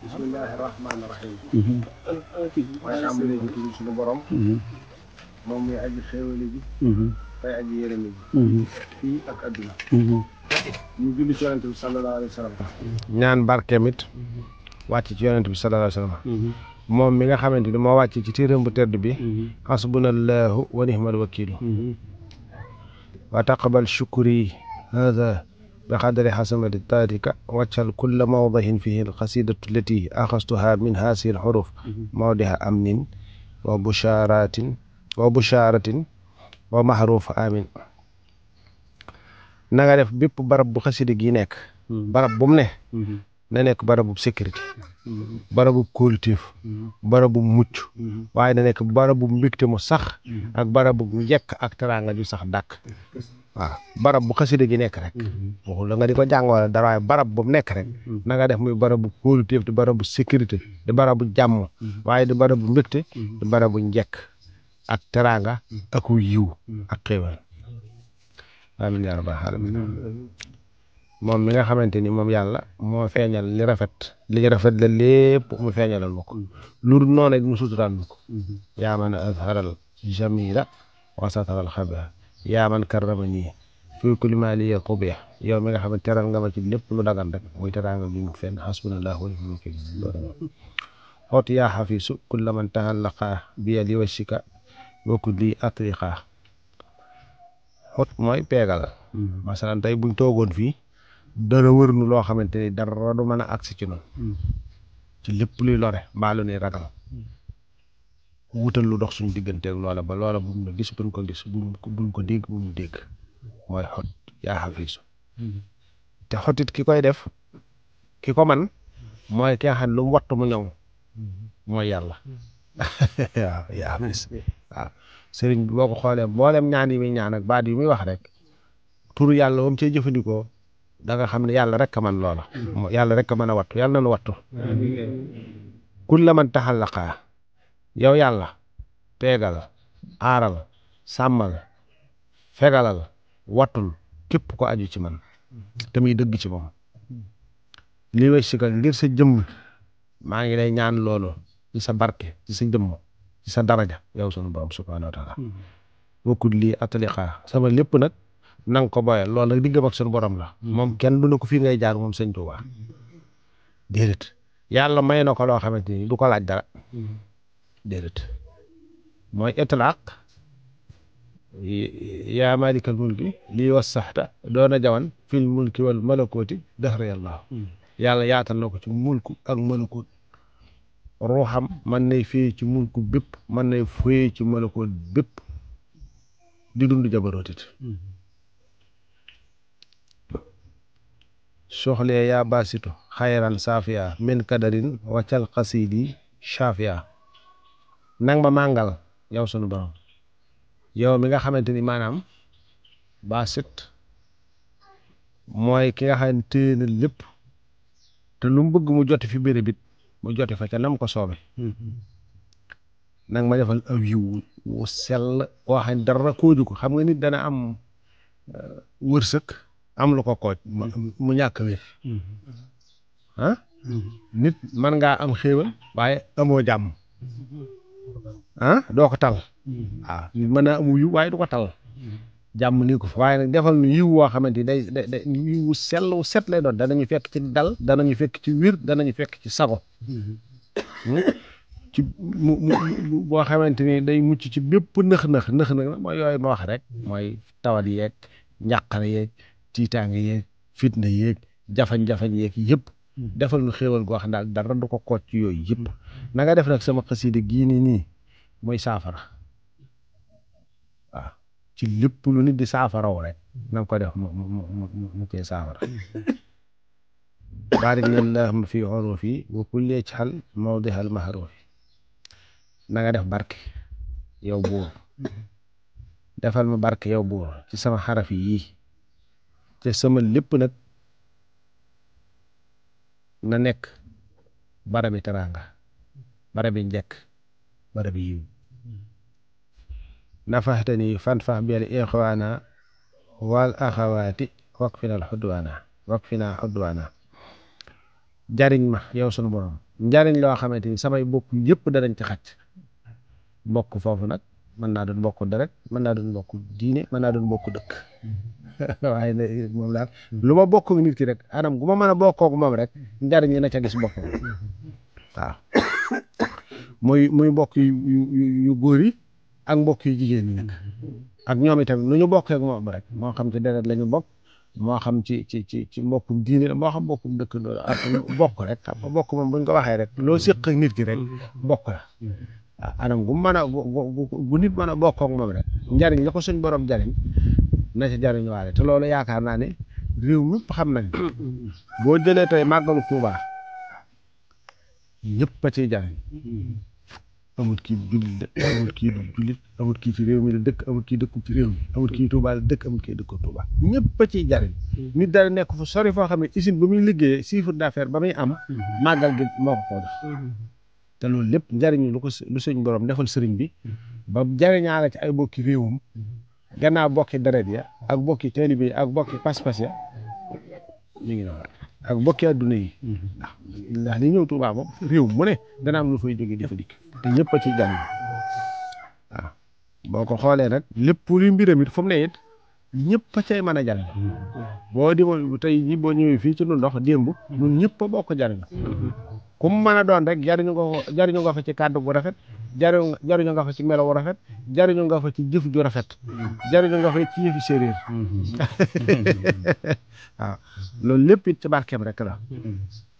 bismillahi rahmaani rahim. mooy tàmbalee ci tudd suñu borom. moom muy aji xéewali ji. tey aji yërëmi ji. fii ak adduna. ñu julli ci yonent bi sallallahu alayhi wa sallam. ñaan barkeem it wàcc ci yonent bi sallallahu alayhi wa sallam. moom mi nga xamante ni moo wàcc ci téeram bu tedd bi. hasbunallahu wa ni'mal wakiilu. wa taqabal shukri hada بقدر حسمة التاركة وجل كل موضع فيه القصيدة التي أخذتها من هذه الحروف موضع أمن وبشارة ومحروف آمين nanga def bépp barab bu xasida gi nekk barab bu mu ne na nekk barabu sécurité barabu kóoluteef barabu mucc waaye na nekk barabu mbégte mu sax ak barabu njekk ak teraanga ju sax dàkk waaw barab bu xasida gi nekk rek waxul la nga di ko jàng wala dara waaye barab bu mu nekk rek na nga def muy barabu kóoluteef di barabu sécurité di barabu jàmm waaye di barabu mbégte di barabu njekk ak teraanga ak yiw ak xéewal amiin yaa rabbal aalamiin moom mi nga xamante ni moom yàlla moo feeñal li rafet la lépp mu feeñalal ma ko lu dul noonu it mu suturaal ma ko yaa man azharal jamila wa sataral xabiha yaa man karramani fi kulli ma li qubiya yow mi nga xam ne teral nga ma ci lépp lu dagan rek muy teraanga gi mu fenn hasbunallahu wa ni'mal wakiil xoot yaa xafiisu kulla man tahallaqa biya li washika wa kulli atriqa xot mooy peegal masalan tey buñ toogoon fii dara wër nu loo xamante ni dara du mën a agsi ci noonu ci lépp luy lore mbaa lu nuy ragal wutal lu dox suñ digganteeg loola ba loola bu mu la gis buñ ko gis buñ ko dégg bu mu dégg mooy xot yaa xafiisu te xotit ki koy def ki ko man mooy ki nga xam ne lu mu wattu mu ñëw mooy yàlla waaw yaa xafiis waaw sëriñ bi boo ko xoolee mboolem ñaan yi muy ñaan ak baat yi muy wax rek turu yàlla moom cee jëfandikoo da nga xam ne yàlla rek a man loola yàlla rek a mën a wattu yàlla na nu wattu kulla man taxallaqaa yow yàlla peegal aaral sàmmal fegalal wattul képp ko aju ci man te muy dëgg ci moom lii way sikal ngir sa jëmm maa ngi lay ñaan loolu ci sa barke ci sa jëmm ci sa daraja yow sunu borom subhaanahu wa taala wakkul lii ataliqaa sama lépp nag nanga ko boyal loolu nag diggam ak sunu borom la moom kenn du na ko fii ngay jaar moom sëñ Tuubaa déedéet yàlla may na ko loo xamante ni du ko laaj dara déedéet mooy itlaaq yaa maalikal mulki lii wassaxta doona jawan fil mulki wal malakooti dahra yàlla yàlla yaatal na ko ci mulku ak malakoot ruuxam mën nay fee ci mulku bépp mën nay fee ci malakoot bépp di dund jabarootit soxlee yaa baasitu xayran saafiya min kadarin waccal xasiidi shaafiya nang ma màngal yow sunu borom yow mi nga xamante ni maanaam baasit mooy ki nga xam ne téye na lépp te lu mu bëgg mu joti fi béréb it mu joti fa ca nam ko soobe nang ma defal aw yiw wu sell woo xam ne dara kooju ko xam nga nit dana am wërsëg am lu ko kooj mu ñàkk wér nit mën ngaa am xéewal waaye amoo jàmm doo ko tal waaw nit mën naa amu yiw waaye du ko tal jàmm nii ko fa waaye nag defal nu yiw woo xamante ni day yiw wu sell wu set lay doon danañu fekk ci dal danañu fekk ci wér danañu fekk ci sago ci mu boo xamante ni day mucc ci bépp nëx-nëx mooy yooyu ma wax rek mooy tawat yeeg njàqare yeeg tiitaange yeeg fitna yeeg jafañ-jafañ yeeg yëpp defal nu xéewal goo xam daal dara du ko koot ci yooyu yëpp na nga def nag sama xasida gii nii mooy saafara waaw ci lépp lu nit di saafaraw rek na nga ko def mu koy saafara barik allahumma fi urufi wa kulli ij'al mawdihal mahrufi na nga def barke yow buur defal ma barke yow buur ci sama xaraf yii te sama lépp nag na nekk barabi teraanga barabi njekk barabi yiw nafaxtani fanfax bil ixwaana wal axawaati wakfinal xudwaana jariñ ma yow sunu borom njariñ loo xamante ni samay bokk yëpp danañ ci xaj bokk foofu nag mën naa doon bokk deret mën naa doon bokk diine mën naa doon bokk dëkk waaye moom daal lu ma bokk nit ki rek anam gu ma mën a bokkook moom rek njariñ li na ca gis boppam waaw muy mbokk yu góor yi ak mbokk yu jigéen ñi nag ak ñoom itam lu ñu bokkee ak moom rek moo xam ci deret la ñu bokk moo xam ci mbokkum diine la moo xam mbokkum dëkk ak bokk rek xam nga bokk moom buñ ko waxee rek loo séq ak nit ki rek bokk la waaw anam gu mën a bu nit mën a bokk ak moom rek njariñ la ko suñ borom jariñ na ci jariñ waale te loolu yaakaar naa ne réew mi xam nañ boo jëlee tey màggalu Tuubaa ñëpp a ciy jariñ amul kii jullit la amul kii du jullit amul kii ci réew mi la dëkk amul kii dëkku ci réew mi amul kii Tuubaa la dëkk amul kii dëkku Tuubaa ñëpp a ciy jariñ nit dara nekk fu sori foo xam ne usine ba muy liggéeyee chiffre d'affaires ba muy am màggal gi moo ko def te loolu lépp njariñ lu suñ borom defal sëriñ bi ba jariñaale ci ay bokki réewum gannaaw bokki deret ya ak bokki taalibe yi ak bokki pas-pas ya ñu ngi noonu ak bokki adduna yi ndax li ñëw Tuubaa moom réew mu ne dana am lu fay jógee di fa dikk te ñëpp a ci jàng waaw boo ko xoolee nag lépp luy mbiram it fu mu ne it ñëpp a cay mën a jàng boo di tey ji boo ñëwee fii ci nu ndox démb ñun ñëpp a bokk jariñ ku mu mën a doon rek jariñu nga fa ci kàddu bu rafet jariñu nga fa ci melo bu rafet jariñu nga fa ci jëf ju rafet jariñu nga fa ci yëfi séeréer waaw loolu lépp it ci barkeem rek la